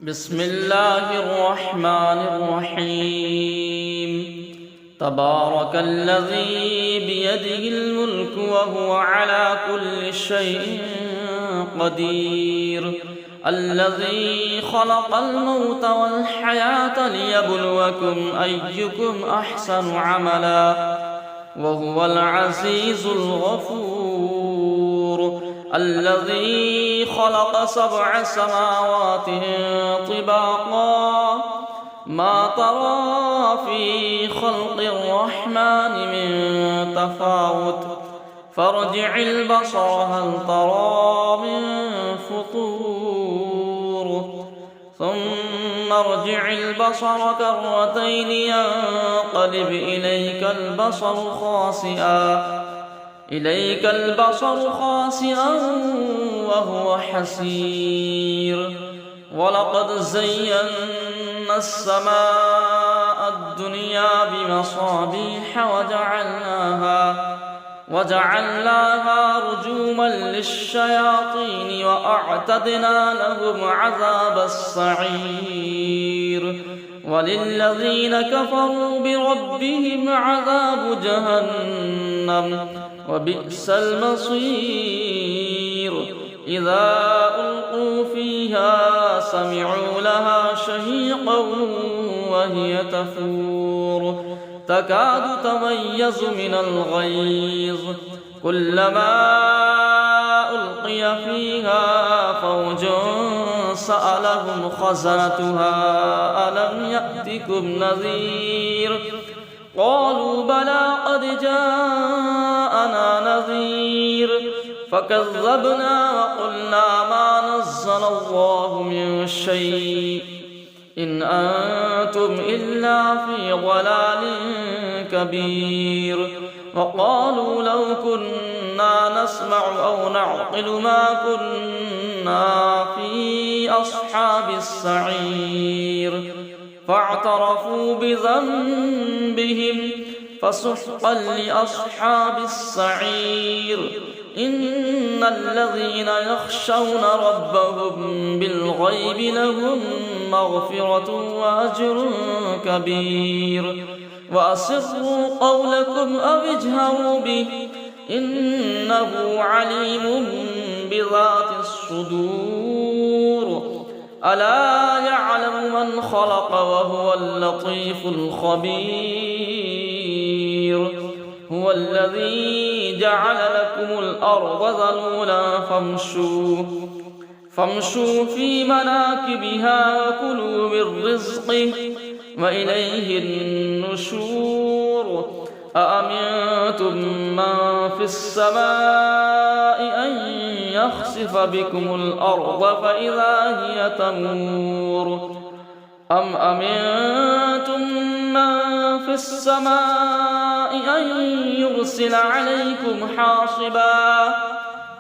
بسم الله الرحمن الرحيم تبارك الذي بيده الملك وهو على كل شيء قدير الذي خلق الموت والحياة ليبلوكم أيكم أحسن عملا وهو العزيز الغفور الذي خلق 7 سماوات طباقا ما ترى في خلق الرحمن من تفاوت فارجع البصر هل ترى من فطور ثم ارجع البصر كرتين ينقلب إليك البصر خاسئا وهو حسير ولقد زينا السماء الدنيا بمصابيح وجعلناها رجوما للشياطين وأعتدنا لهم عذاب السعير وللذين كفروا بربهم عذاب جهنم وبئس المصير إذا ألقوا فيها سمعوا لها شهيقا وهي تفور تكاد تميز من الغيظ كلما ألقي فيها فوج سألهم خزنتها ألم يأتكم نذير قالوا بلى قد جاءنا نذير فكذبنا وقلنا ما نزل الله من شيء إن أنتم إلا في ضلال كبير وقالوا لو كنا نسمع أو نعقل ما كنا في أصحاب السعير فاعترفوا بذنبهم فسحقا لأصحاب السعير إن الذين يخشون ربهم بالغيب لهم مغفرة وأجر كبير وأسروا قولكم أو اجهروا به إنه عليم بذات الصدور ألا يعلم من خلق وهو اللطيف الخبير هو الذي جعل لكم الأرض ذلولا فامشوا في مناكبها وكلوا من رزقه وإليه النشور أأمنتم من في السماء أن يخسف بكم الأرض فإذا هي تمور أم أمنتم من في السماء أن يرسل عليكم حاصبا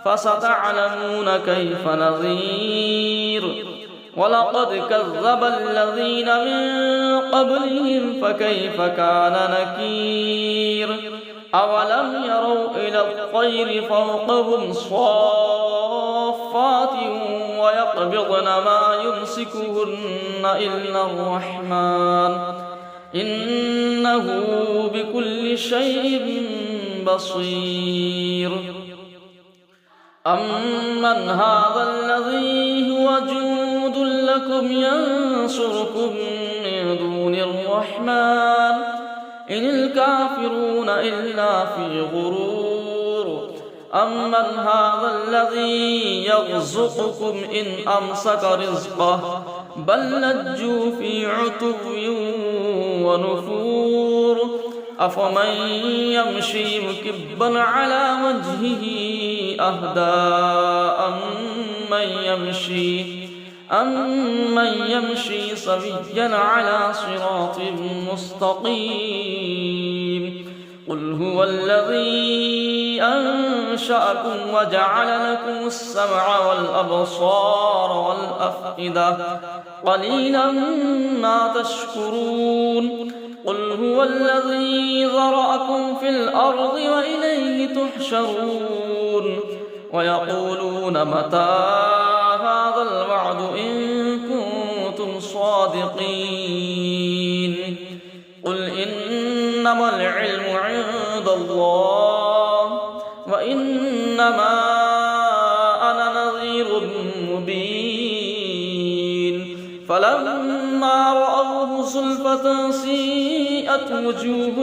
فستعلمون كيف نذير ولقد كذب الذين من قبلهم فكيف كان نكير أولم يروا إلى الطير فوقهم صافات ويقبضن ما يمسكهن إلا الرحمن إنه بكل شيء بصير أمن هذا الذي هو جند لكم ينصركم من دون الرحمن إن الكافرون إلا في غرور أمن هذا الذي يرزقكم إن أمسك رزقه بل لجوا في عتو ونفور أفمن يمشي مكبا على وجهه أهدى أمن يمشي سويا على صراط مستقيم قل هو الذي أنشأكم وجعل لكم السمع والأبصار والأفئدة قليلا ما تشكرون قل هو الذي ذرأكم في الأرض وإليه تحشرون ويقولون متى هذا الوعد إن الصادقين قل إنما العلم عند الله وإنما أنا نذير مبين فلما رأوه زلفة سيئت وجوه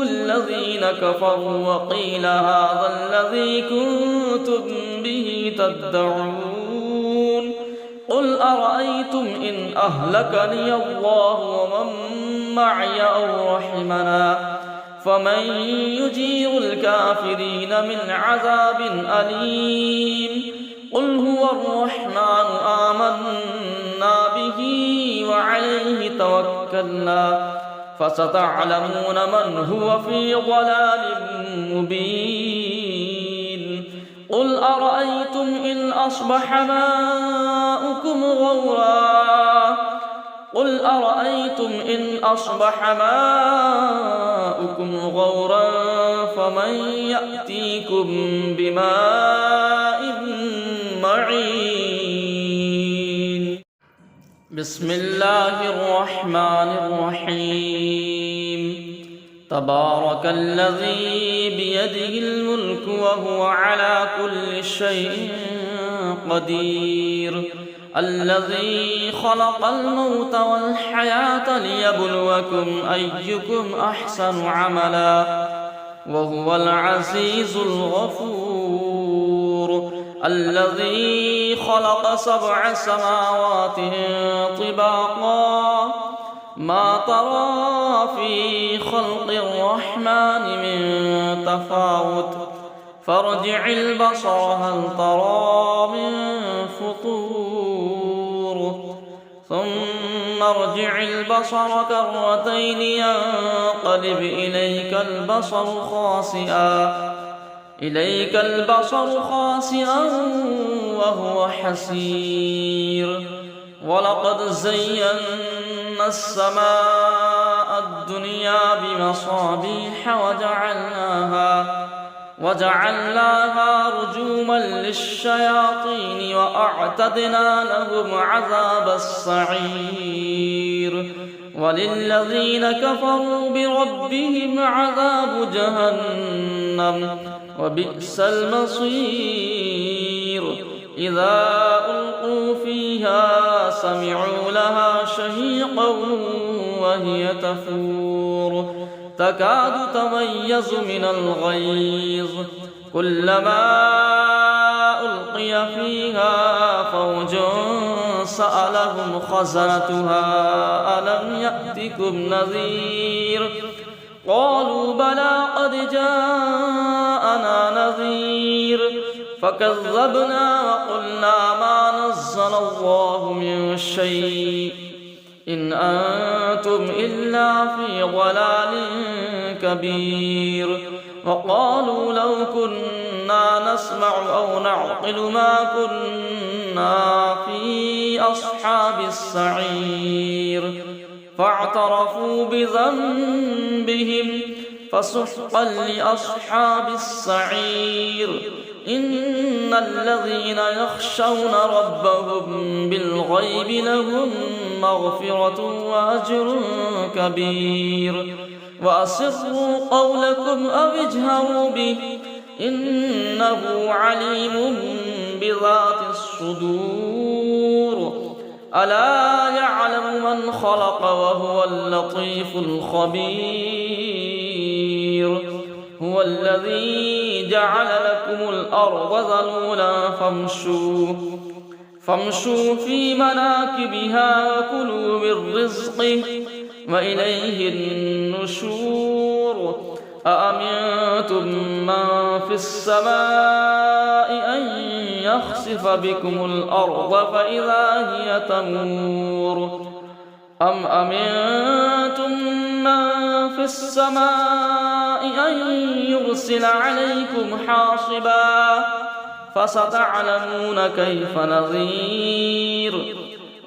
الذين كفروا وقيل هذا الذي كنتم به تدعون قل أرأيتم إن أهلكني الله ومن معي أو رحمنا فمن يجير الكافرين من عذاب أليم قل هو الرحمن آمنا به وعليه توكلنا فستعلمون من هو في ضلال مبين قل أرأيتم إن أصبح ماؤكم غورا فمن يأتيكم بماء معين بسم الله الرحمن الرحيم تبارك الذي بيده الملك وهو على كل شيء قدير الذي خلق الموت والحياة ليبلوكم أيكم أحسن عملا وهو العزيز الغفور الذي خلق 7 سماوات طباقا ما ترى في خلق الرحمن من تفاوت فارجع البصر هل ترى من فطور ثم ارجع البصر كرتين ينقلب إليك البصر خاسئا وهو حسير ولقد زينا السماء الدنيا بمصابيح وجعلناها رجوما للشياطين وأعتدنا لهم عذاب السعير وللذين كفروا بربهم عذاب جهنم وبئس المصير إذا ألقوا فيها سمعوا لها شهيقا وهي تفور تكاد تميز من الغيظ كلما ألقي فيها فوج سألهم خزنتها ألم يأتكم نذير قالوا بلى قد جاءنا نذير فكذبنا وقلنا ما نزل الله من شيء إن أنتم إلا في ضلال كبير وقالوا لو كنا نسمع أو نعقل ما كنا في أصحاب السعير فاعترفوا بذنبهم فسحقا لأصحاب السعير إن الذين يخشون ربهم بالغيب لهم مغفرة وأجر كبير وأسروا قولكم أو اجهروا به إنه عليم بذات الصدور ألا يعلم من خلق وهو اللطيف الخبير هو الذي جعل لكم الأرض ذلولا فامشوا في مناكبها وكلوا من رزقه وإليه النشور أأمنتم من في السماء أن يخسف بكم الأرض فإذا هي تمور أم أمنتم من في السماء أن يرسل عليكم حاصبا فستعلمون كيف نذير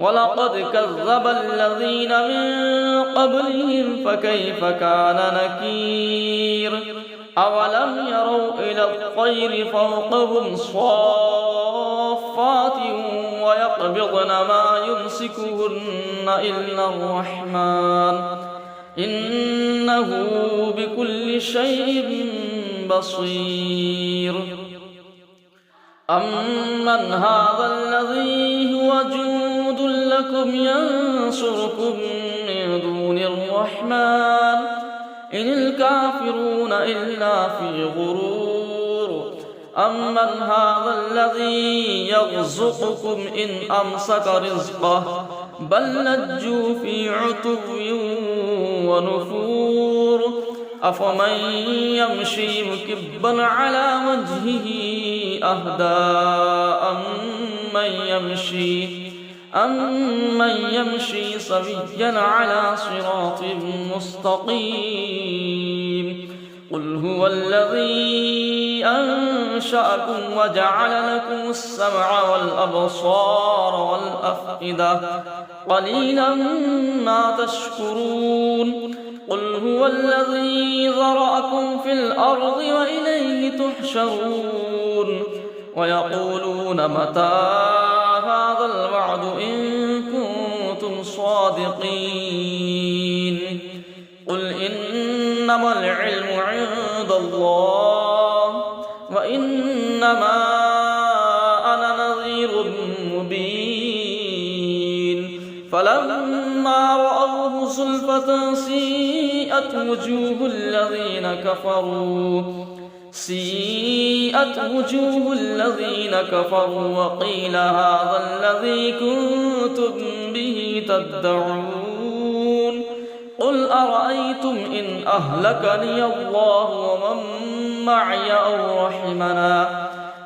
ولقد كذب الذين من قبلهم فكيف كان نكير أولم يروا إلى الطير فوقهم صافات صفات ويقبضن ما يمسكهن إلا الرحمن إنه بكل شيء بصير. أمن هذا الذي هو جند لكم ينصركم من دون الرحمن إن الكافرون إلا في غرور. أمن هذا الذي يرزقكم إن أمسك رزقه بل لجوا في عتو ونفور. أفمن يمشي مكبا على وجهه أهدى أمن يمشي سويا على صراط مستقيم. قل هو الذي أنشأكم وجعل لكم السمع والأبصار والأفئدة قليلا ما تشكرون. قل هو الذي ذرأكم في الأرض وإليه تحشرون. ويقولون متى هذا الوعد إن كنتم صادقين. قل إنما العلم عند الله وإنما أنا نذير مبين. فلما رأوه زلفة سيئت وجوه الذين كفروا وقيل هذا الذي كنتم به تدعون. قل أرأيتم إن أهلكني الله ومن معي أو رحمنا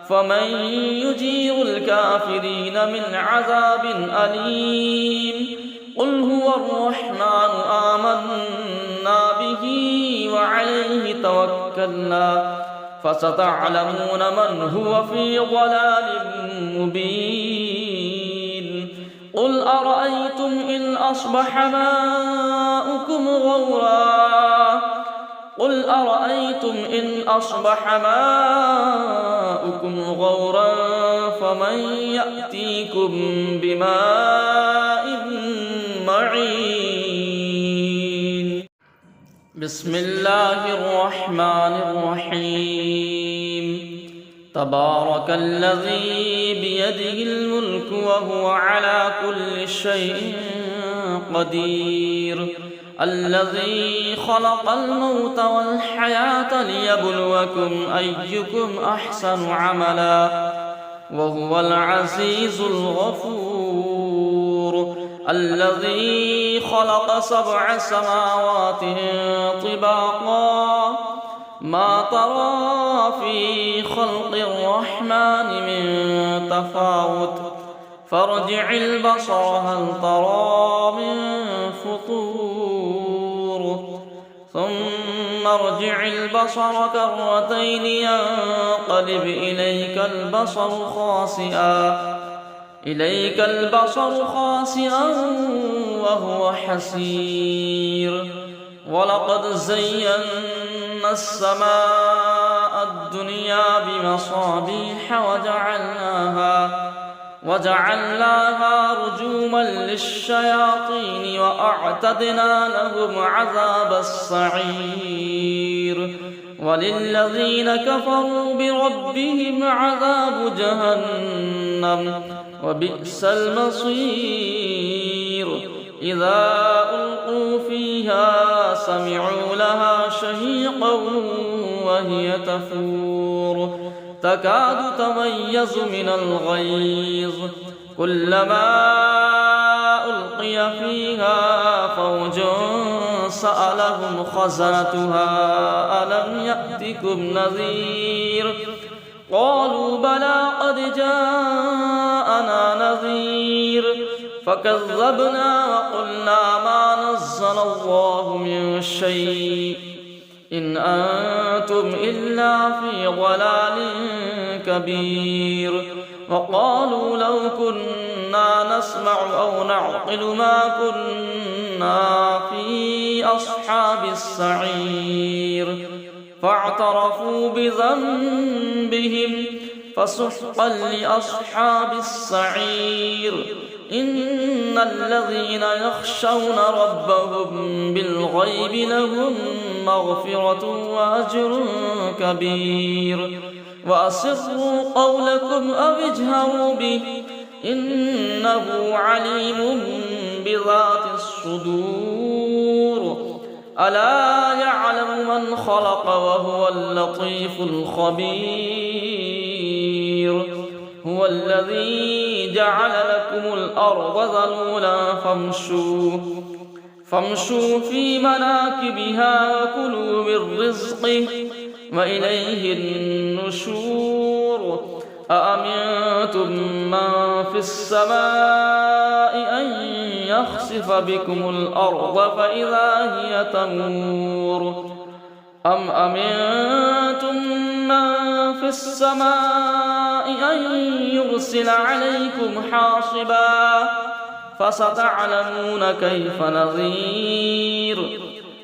فمن يجير الكافرين من عذاب أليم. قل هو الرحمن آمنا به وعليه توكلنا فستعلمون من هو في ضلال مبين. قل أرأيتم إن أصبح ماؤكم غورا فمن يأتيكم بماء معين. بسم الله الرحمن الرحيم. تبارك الذي بيده الملك وهو على كل شيء قدير. الذي خلق الموت والحياة ليبلوكم أيكم أحسن عملا وهو العزيز الغفور. الذي خلق 7 سماوات طباقا ما ترى في خلق الرحمن من تفاوت فارجع البصر هل ترى من فطور ثم ارجع البصر كرتين ينقلب إليك البصر خاسئا وهو حسير. ولقد زينا السماء الدنيا بمصابيح وجعلناها رجوما للشياطين وأعتدنا لهم عذاب السعير. وللذين كفروا بربهم عذاب جهنم وبئس المصير. إذا ألقوا فيها سمعوا لها شهيقا وهي تفور تكاد تميز من الغيظ كلما ألقي فيها فوج سألهم خزنتها ألم يأتكم نذير قالوا بلى قد جاءنا نذير فكذبنا وقلنا ما نزل الله من شيء إن أنتم إلا في ضلال كبير. وقالوا لو كنا نسمع أو نعقل ما كنا في أصحاب السعير فاعترفوا بذنبهم فسحقا لأصحاب السعير إن الذين يخشون ربهم بالغيب لهم مغفرة وأجر كبير وأسروا قولكم أو اجهروا به إنه عليم بذات الصدور ألا يعلم من خلق وهو اللطيف الخبير هو الذي جعل لكم الأرض ذلولا فامشوا في مناكبها وكلوا من رزقه وإليه النشور أأمنتم من في السماء أن يخسف بكم الأرض فإذا هي تمور أم أمنتم من في السماء أن يرسل عليكم حاصبا فستعلمون كيف نذير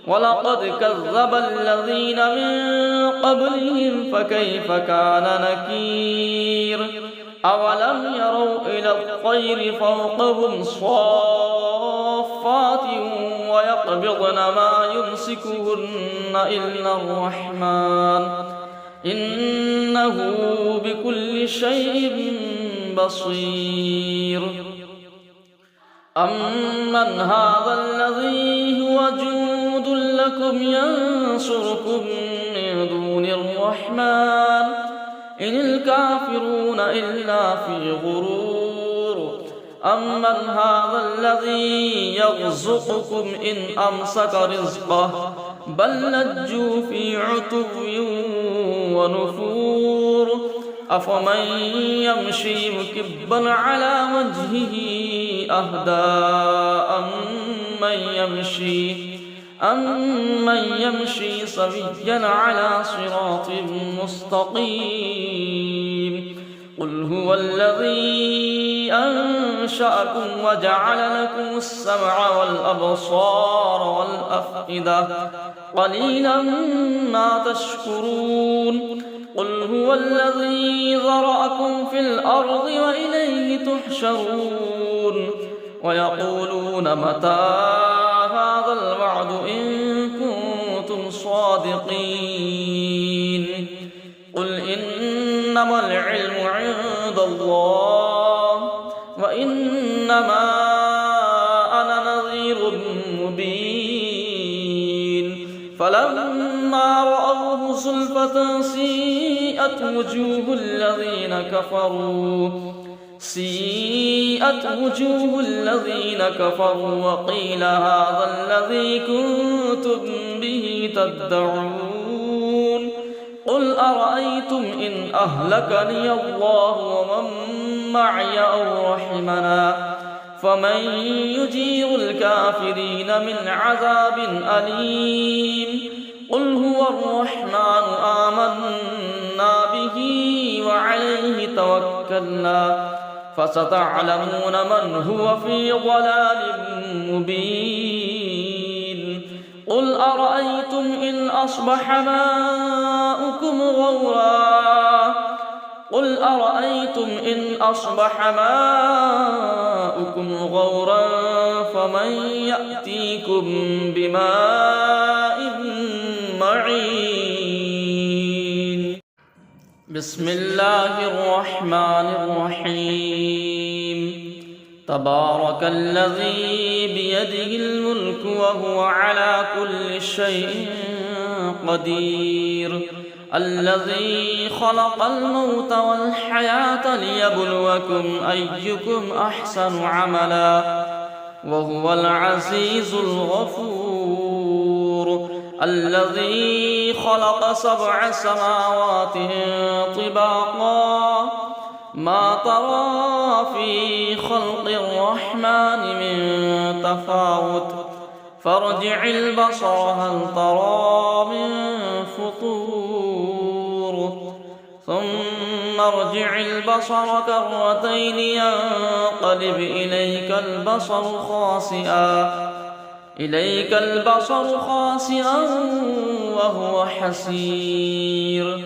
ولقد كذب الذين من قبلهم فكيف كان نكير أولم يروا إلى الطير فوقهم صافات ويقبضن ما يمسكهن إلا الرحمن إنه بكل شيء بصير أمن هذا الذي هو جند لكم ينصركم من دون الرحمن إن الكافرون إلا في غرور أمن هذا الذي يرزقكم إن أمسك رزقه بل لجوا في عتو ونفور أفمن يمشي مكبا على وجهه أهدى أمن يمشي سويا على صراط مستقيم قل هو الذي أنشأكم وجعل لكم السمع والأبصار والأفئدة قليلا ما تشكرون قل هو الذي ذرأكم في الأرض وإليه تحشرون ويقولون متى هذا الوعد إن كنتم صادقين قل إنما العلم عند الله وإنما أنا نذير مبين فلما رأوه زلفة سيئت وجوه الذين كفروا وقيل هذا الذي كنتم به تدعون قل أرأيتم إن أهلكني الله ومن معي أو رحمنا فمن يجير الكافرين من عذاب أليم قل هو الرحمن آمنا به وعليه توكلنا فستعلمون من هو في ضلال مبين قل أرأيتم إن أصبح ماؤكم غورا فمن يأتيكم بماء معين بسم الله الرحمن الرحيم تبارك الذي بيده الملك وهو على كل شيء قدير الذي خلق الموت والحياة ليبلوكم أيكم أحسن عملا وهو العزيز الغفور الذي خلق 7 سماوات طباقا ما ترى في خلق الرحمن من تفاوت فارجع البصر هل ترى من فطور ثم ارجع البصر كرتين ينقلب إليك البصر خاسئا وهو حسير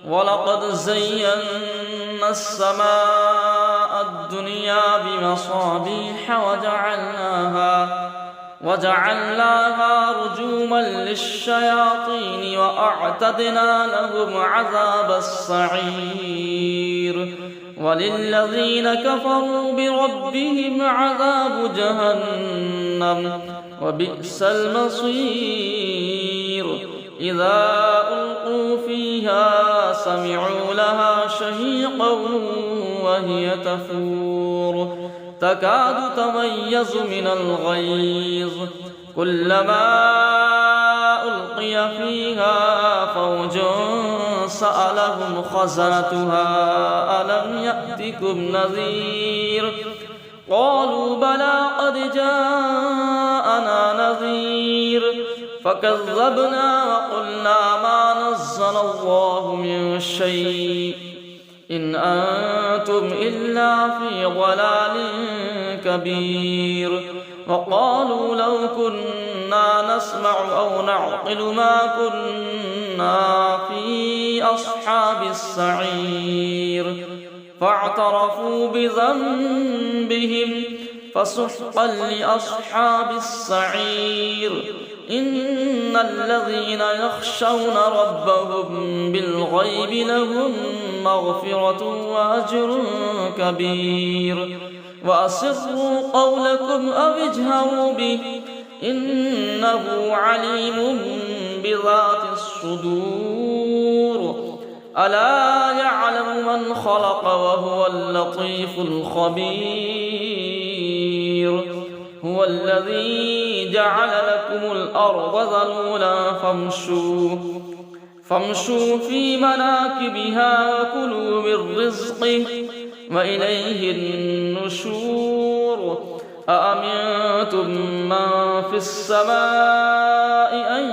ولقد زينا السماء الدنيا بمصابيح وجعلناها رجوما للشياطين وأعتدنا لهم عذاب السعير وللذين كفروا بربهم عذاب جهنم وبئس المصير إذا ألقوا فيها سمعوا لها شهيقا وهي تفور تكاد تميز من الغيظ كلما ألقي فيها فوج سألهم خزنتها ألم يأتكم نذير قالوا بلى قد جاءنا نذير فكذبنا وقلنا ما نزل الله من شيء إن أنتم إلا في ضلال كبير وقالوا لو كنا نسمع أو نعقل ما كنا في أصحاب السعير فاعترفوا بذنبهم فسحقا لأصحاب السعير إن الذين يخشون ربهم بالغيب لهم مغفرة وأجر كبير وأسروا قولكم أو اجهروا به إنه عليم بذات الصدور ألا يعلم من خلق وهو اللطيف الخبير هو الذي جعل لكم الأرض ذلولا فامشوا في مناكبها وكلوا من رزقه وإليه النشور أأمنتم من في السماء أن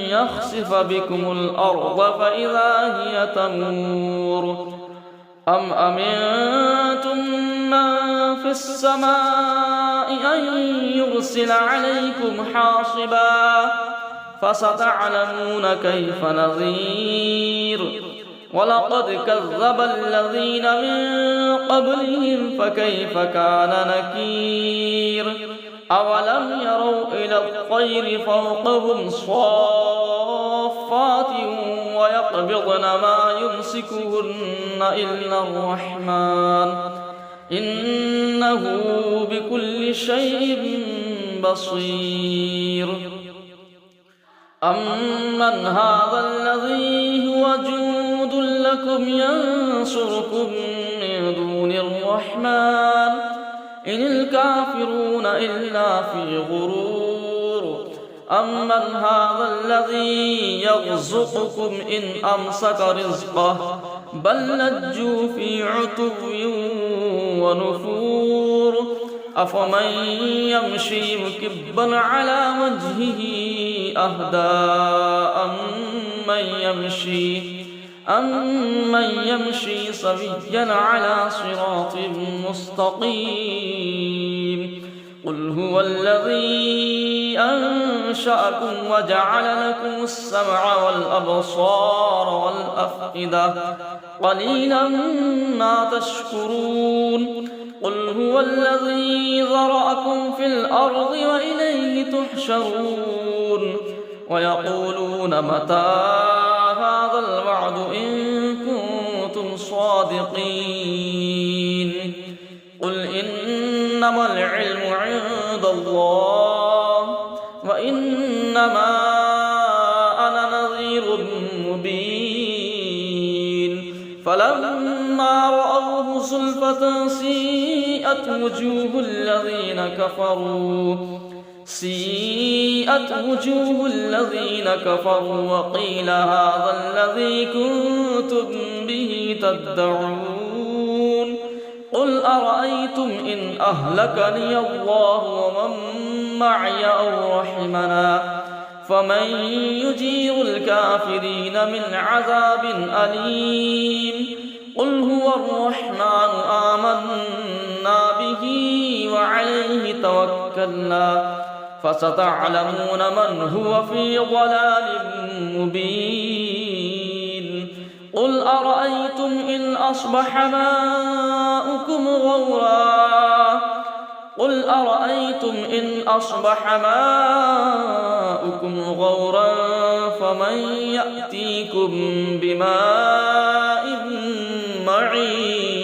يخسف بكم الأرض فإذا هي تمور أم أمنتم من في السماء أن يرسل عليكم حاصبا فستعلمون كيف نذير ولقد كذب الذين من قبلهم فكيف كان نكير أولم يروا إلى الطير فوقهم صافات ويقبضن ما يمسكهن إلا الرحمن إنه بكل شيء بصير أمن هذا الذي هو جند لكم ينصركم من دون الرحمن إن الكافرون إلا في غرور أمن هذا الذي يرزقكم إن أمسك رزقه بل لجوا في عتو ونفور أفمن يمشي مكبا على وجهه أهدى أمن يمشي سويا على صراط مستقيم قل هو الذي أنشأكم وجعل لكم السمع والأبصار والأفئدة قليلا ما تشكرون قل هو الذي ذرأكم في الأرض وإليه تحشرون ويقولون متى هذا الوعد إن كنتم صادقين قل إنما العلم عند الله وإنما أنا نذير مبين فلما رأوه زلفة سيئت وجوه الذين كفروا وقيل هذا الذي كنتم به تدعون قل أرأيتم إن أهلكني الله ومن معي أو رحمنا فمن يجير الكافرين من عذاب أليم قل هو الرحمن آمنا به وعليه توكلنا فستعلمون من هو في ضلال مبين قل أرأيتم إن أصبح ماؤكم غورا قل أرأيتم إن أصبح ماؤكم غورا فمن يأتيكم بماء معين.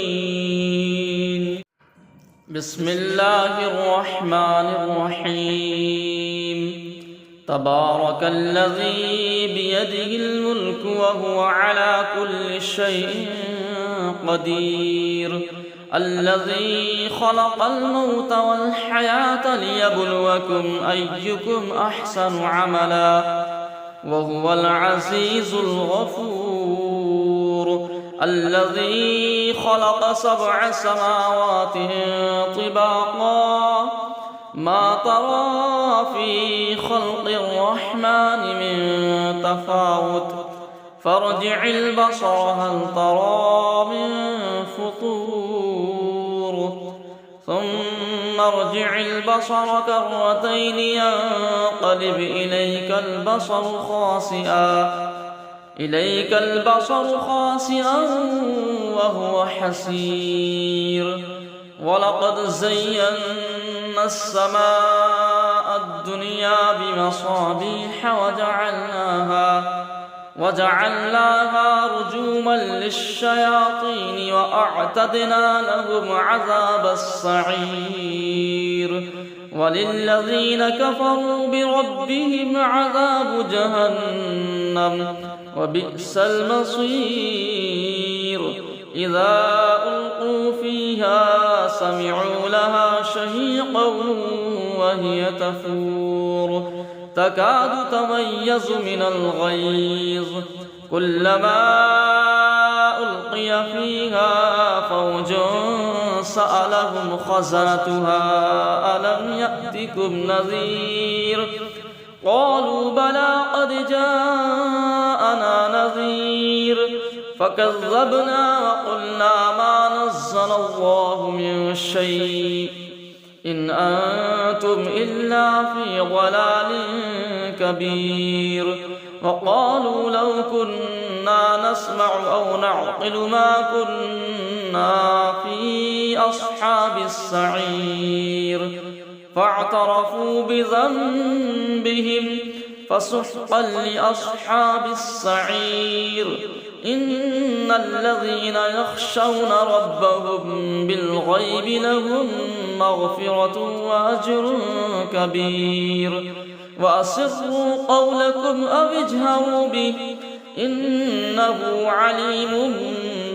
بسم الله الرحمن الرحيم. تبارك الذي بيده الملك وهو على كل شيء قدير. الذي خلق الموت والحياة ليبلوكم أيكم أحسن عملا وهو العزيز الغفور. الذي خلق 7 سماوات طباقا ما ترى في خلق الرحمن من تفاوت فارجع البصر هل ترى من فطور ثم ارجع البصر كرتين ينقلب إليك البصر خاسئا وهو حسير. ولقد زينا السماء الدنيا بمصابيح وجعلناها رجوما للشياطين وأعتدنا لهم عذاب السعير. وللذين كفروا بربهم عذاب جهنم وبئس المصير. إذا ألقوا فيها سمعوا لها شهيقا وهي تفور تكاد تميز من الغيظ كلما ألقي فيها فوج سألهم خزنتها ألم يأتكم نذير قالوا بلى قد جاءنا نذير فكذبنا وقلنا ما نزل الله من شيء إن أنتم إلا في ضلال كبير. وقالوا لو كنا نسمع أو نعقل ما كنا في أصحاب السعير فاعترفوا بذنبهم فسحقا لأصحاب السعير. إن الذين يخشون ربهم بالغيب لهم مغفرة وأجر كبير. وأسروا قولكم أو اجهروا به إنه عليم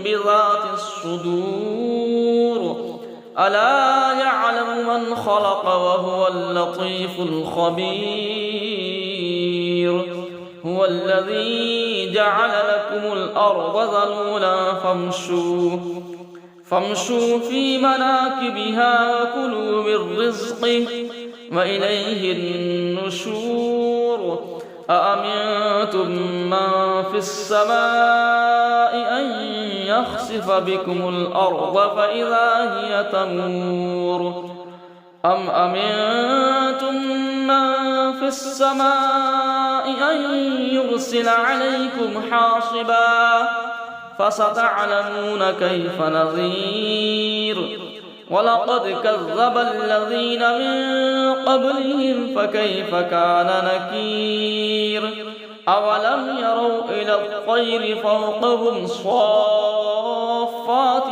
بذات الصدور. ألا يعلم من خلق وهو اللطيف الخبير. هو الذي جعل لكم الأرض ذلولا فامشوا في مناكبها وكلوا من رزقه وإليه النشور. أأمنتم من في السماء أن يخسف بكم الأرض فإذا هي تمور أم أمنتم من في السماء أن يرسل عليكم حاصبا فستعلمون كيف نذير. ولقد كذب الذين من قبلهم فكيف كان نكير. أولم يروا إلى الطير فوقهم صافات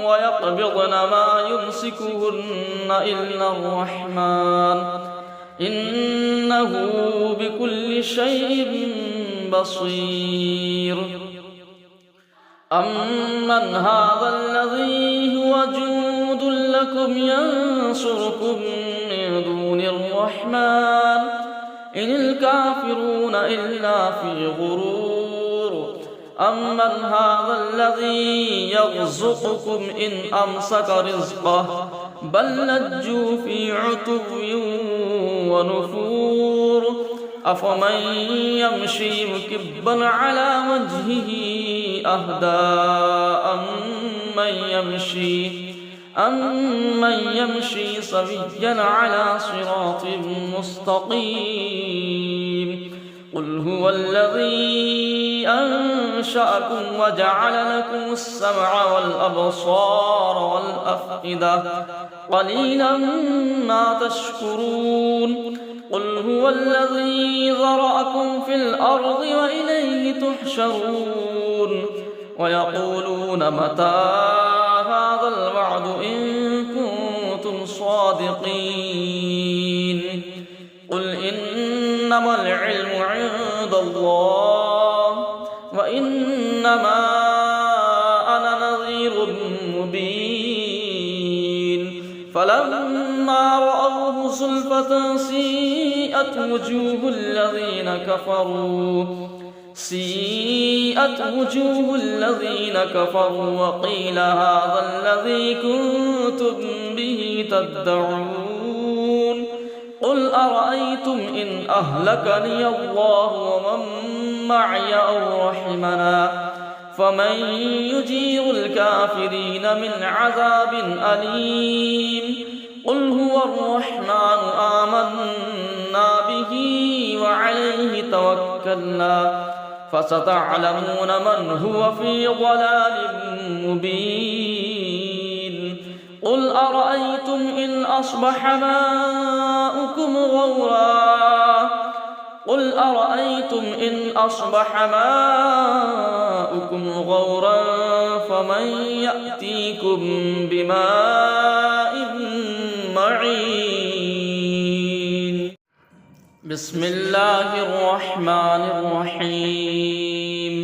ويقبضن ما يمسكهن إلا الرحمن إنه بكل شيء بصير. أمن هذا الذي هو جند لكم ينصركم من دون الرحمن إن الكافرون إلا في غرور. أمن هذا الذي يرزقكم إن أمسك رزقه بل لجوا في عتو ونفور. أفمن يمشي مكبا على وجهه أهدى أمن يمشي سويا على صراط مستقيم. قل هو الذي أنشأكم وجعل لكم السمع والأبصار والأفئدة قليلا ما تشكرون قل هو الذي ذرأكم في الأرض وإليه تحشرون ويقولون متى هذا الوعد إن كنتم صادقين قل إنما العلم عند الله وإنما أنا نذير مبين فلما رأوه زلفة سيئت وجوه الذين كفروا وقيل هذا الذي كنتم به تدعون قل أرأيتم إن أهلكني الله ومن معي أو رحمنا فمن يجير الكافرين من عذاب أليم قل هو الرحمن آمنا به وعليه توكلنا فستعلمون من هو في ضلال مبين قل أرأيتم إن أصبح ماؤكم غورا فمن يأتيكم بماء معين بسم الله الرحمن الرحيم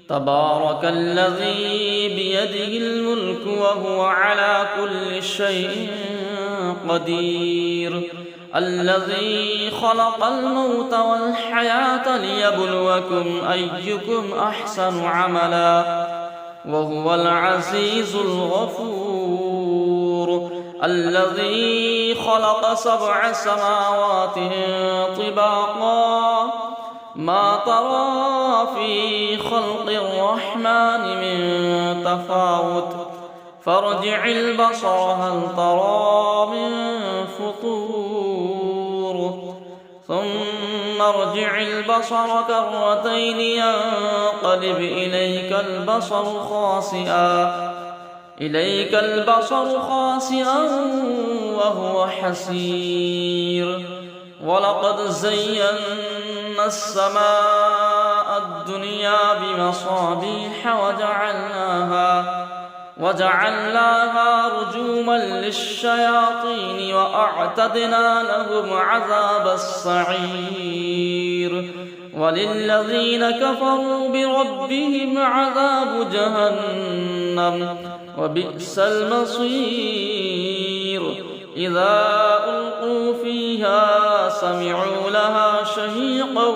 تبارك الذي بيده الملك وهو على كل شيء قدير الذي خلق الموت والحياة ليبلوكم أيكم أحسن عملا وهو العزيز الغفور الذي خلق 7 سماوات طباقا ما ترى في خلق الرحمن من تفاوت فارجع البصر هل ترى من فطور ثم ارجع البصر كرتين ينقلب إليك البصر خاسئا وهو حسير ولقد زينا السماء الدنيا بمصابيح وجعلناها رجوما للشياطين وأعتدنا لهم عذاب السعير وللذين كفروا بربهم عذاب جهنم وبئس المصير إذا ألقوا فيها سمعوا لها شهيقا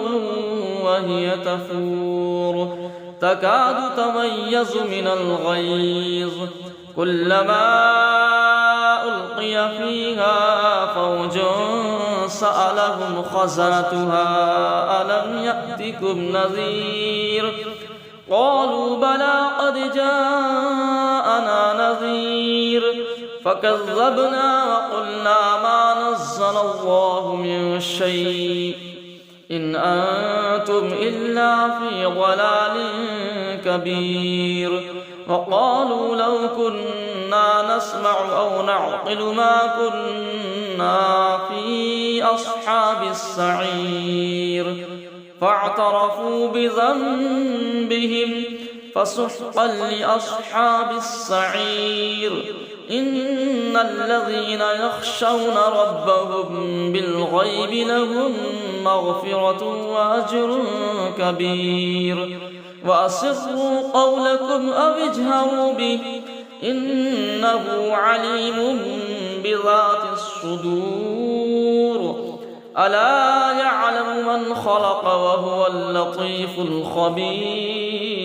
وهي تفور تكاد تميز من الغيظ كلما ألقي فيها فوج سألهم خزنتها ألم يأتكم نذير قالوا بلى قد جاءنا نذير فكذبنا وقلنا ما نزل الله من شيء إن أنتم إلا في ضلال كبير وقالوا لو كنا نسمع أو نعقل ما كنا في أصحاب السعير فاعترفوا بذنبهم فسحقا لأصحاب السعير إن الذين يخشون ربهم بالغيب لهم مغفرة وأجر كبير وأسروا قولكم أو اجهروا به إنه عليم بذات الصدور ألا يعلم من خلق وهو اللطيف الخبير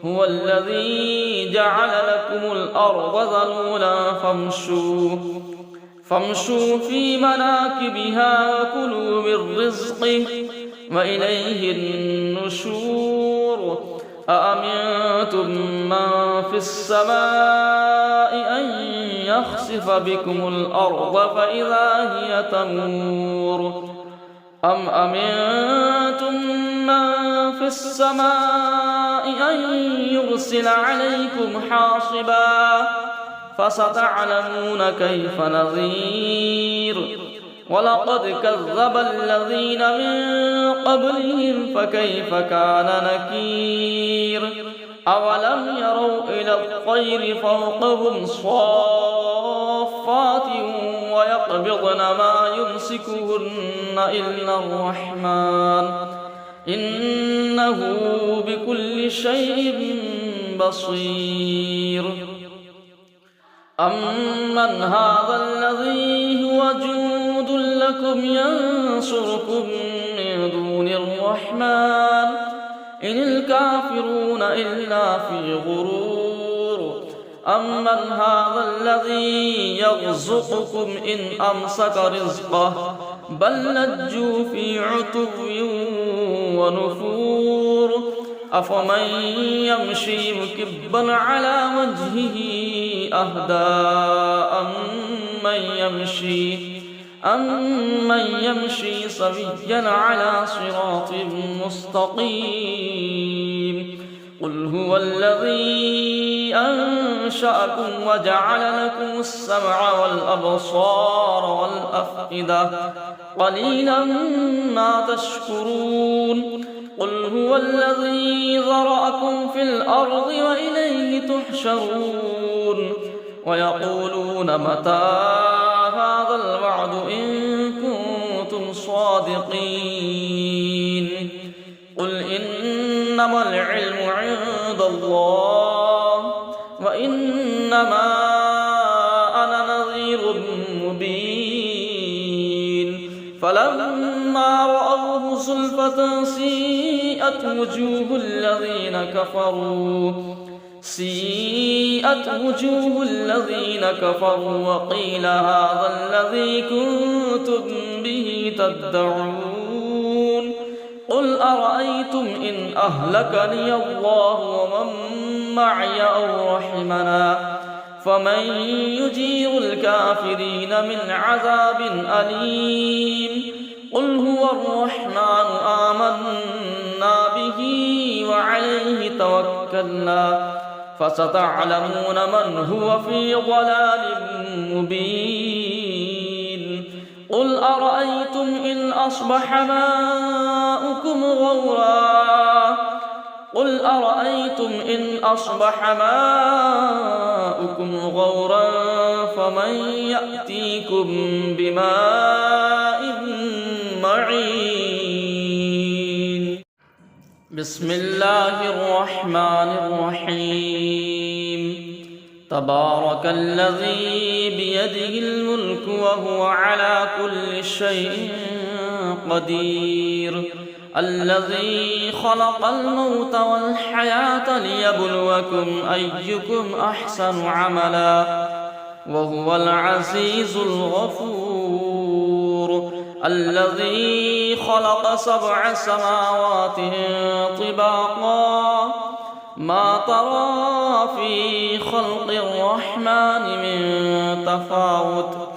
هو الذي جعل لكم الأرض ذلولا فامشوا في مناكبها وكلوا من رزقه وإليه النشور أأمنتم من في السماء أن يخسف بكم الأرض فإذا هي تمور أم أمنتم من في السماء أن يرسل عليكم حاصبا فستعلمون كيف نذير ولقد كذب الذين من قبلهم فكيف كان نكير أولم يروا إلى الطير فوقهم صافات ويقبضن ما يمسكهن إلا الرحمن إنه بكل شيء بصير أمن هذا الذي هو جند لكم ينصركم من دون الرحمن إن الكافرون إلا في غرور أمن هذا الذي يرزقكم إن أمسك رزقه بل لجوا في عتو ونفور أفمن يمشي مكبا على وجهه أهدى أمن يمشي سويا على صراط مستقيم قل هو الذي أنشأكم وجعل لكم السمع والأبصار والأفئدة قليلا ما تشكرون قل هو الذي ذرأكم في الأرض وإليه تحشرون ويقولون متى هذا الوعد إن كنتم صادقين قل إنما العلم عند الله وإنما أنا نذير مبين فلما رأوه زلفة سيئت وجوه الذين كفروا وقيل هذا الذي كنتم به تدعون قل أرأيتم إن أهلكني الله ومن معي أو رحمنا فمن يجير الكافرين من عذاب أليم قل هو الرحمن آمنا به وعليه توكلنا فستعلمون من هو في ضلال مبين قل أرأيتم إن أصبح ماؤكم غورا فمن يأتيكم بماء معين بسم الله الرحمن الرحيم تبارك الذي بيده الملك وهو على كل شيء قدير الذي خلق الموت والحياة ليبلوكم أيكم أحسن عملا وهو العزيز الغفور الذي خلق 7 سماوات طباقا ما ترى في خلق الرحمن من تفاوت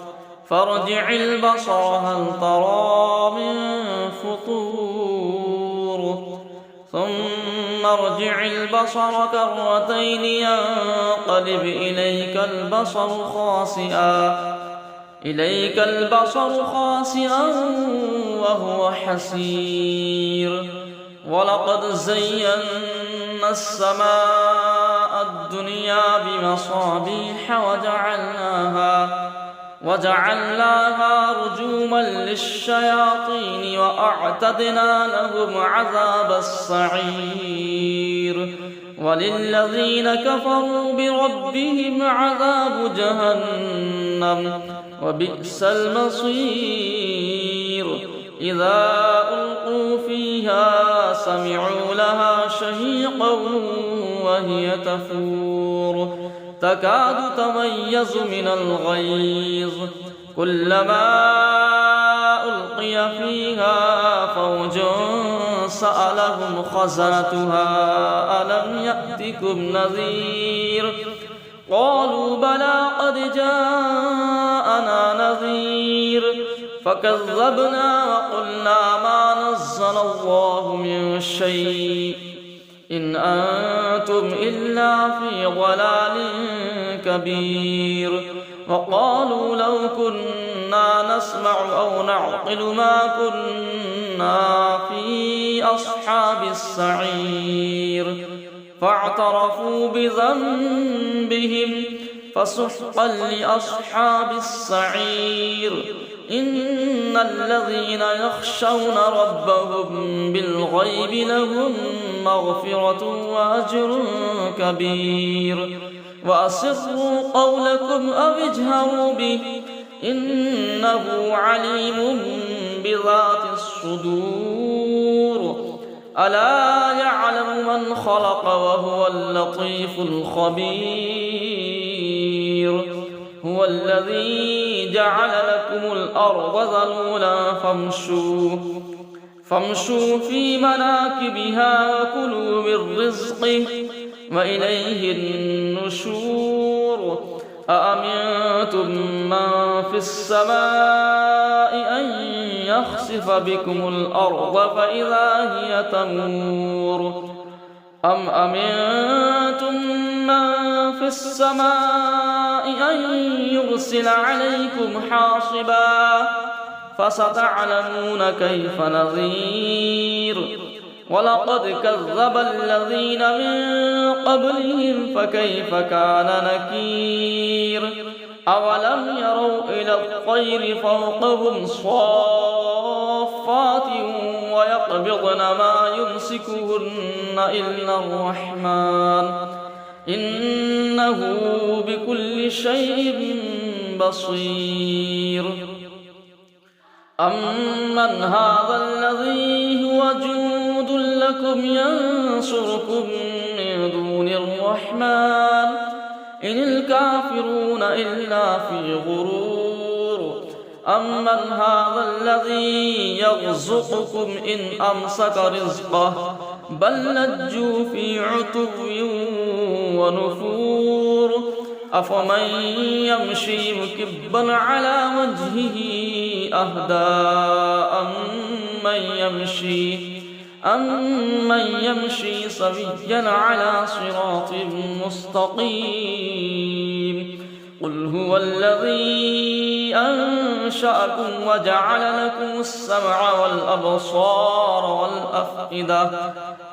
فارجع البصر هل ترى من فطور ثم ارجع البصر كرتين ينقلب إليك البصر خاسئا وهو حسير ولقد زينا السماء الدنيا بمصابيح وجعلناها رجوما للشياطين وأعتدنا لهم عذاب السعير وللذين كفروا بربهم عذاب جهنم وبئس المصير إذا ألقوا فيها سمعوا لها شهيقا وهي تفور تكاد تميز من الغيظ كلما ألقي فيها فوج سألهم خزنتها ألم يأتكم نذير قالوا بلى قد جاءنا نذير فكذبنا وقلنا ما نزل الله من شيء إن أنتم إلا في ضلال كبير. وقالوا لو كنا نسمع أو نعقل ما كنا في أصحاب السعير فاعترفوا بذنبهم فسحقا لأصحاب السعير. إن الذين يخشون ربهم بالغيب لهم مغفرة وأجر كبير. وأسروا قولكم أو اجهروا به إنه عليم بذات الصدور. ألا يعلم من خلق وهو اللطيف الخبير. هو الذي جعل لكم الأرض ذلولا فامشوا في مناكبها وكلوا من رزقه وإليه النشور. أأمنتم من في السماء أن يخسف بكم الأرض فإذا هي تمور أم أمنتم من في السماء أن يرسل عليكم حاصبا فستعلمون كيف نذير. ولقد كذب الذين من قبلهم فكيف كان نكير. أولم يروا إلى الطير فوقهم صافات ويقبضن ما يمسكهن إلا الرحمن إنه بكل شيء بصير. أمن هذا الذي هو جند لكم ينصركم من دون الرحمن إن الكافرون إلا في غرور. أمن هذا الذي يرزقكم إن أمسك رزقه بل لجوا في عتو ونفور. أفمن يمشي مكبا على وجهه أهدى أمن يمشي سويا على صراط مستقيم. قل هو الذي أنشأكم وجعل لكم السمع والأبصار والأفئدة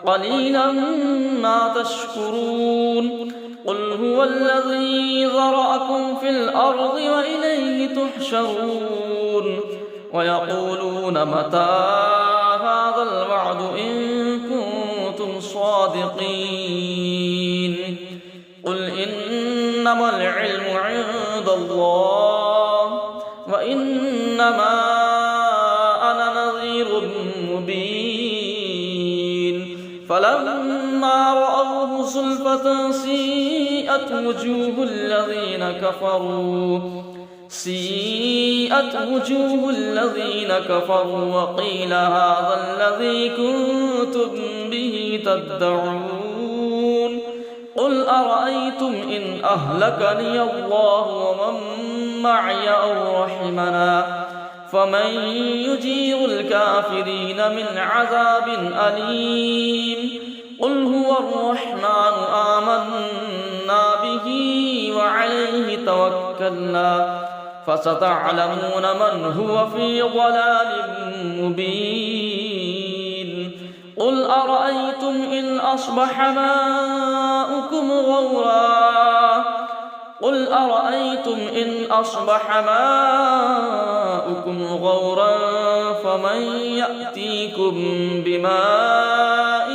قليلا ما تشكرون. قل هو الذي ذرأكم في الأرض وإليه تحشرون. ويقولون متى هذا الوعد إن كنتم صادقين. قل إنما العلم عند الله وإنما أنا نذير مبين. فلما رأوه زلفة سيئت وجوه الذين كفروا وقيل هذا الذي كنتم به تدعون. قل أرأيتم إن أهلكني الله ومن معي أو رحمنا فمن يجير الكافرين من عذاب أليم. قل هو الرحمن آمنا به وعليه توكلنا فستعلمون من هو في ضلال مبين. قل أرأيتم إن أصبح ماؤكم غورا فمن يأتيكم بماء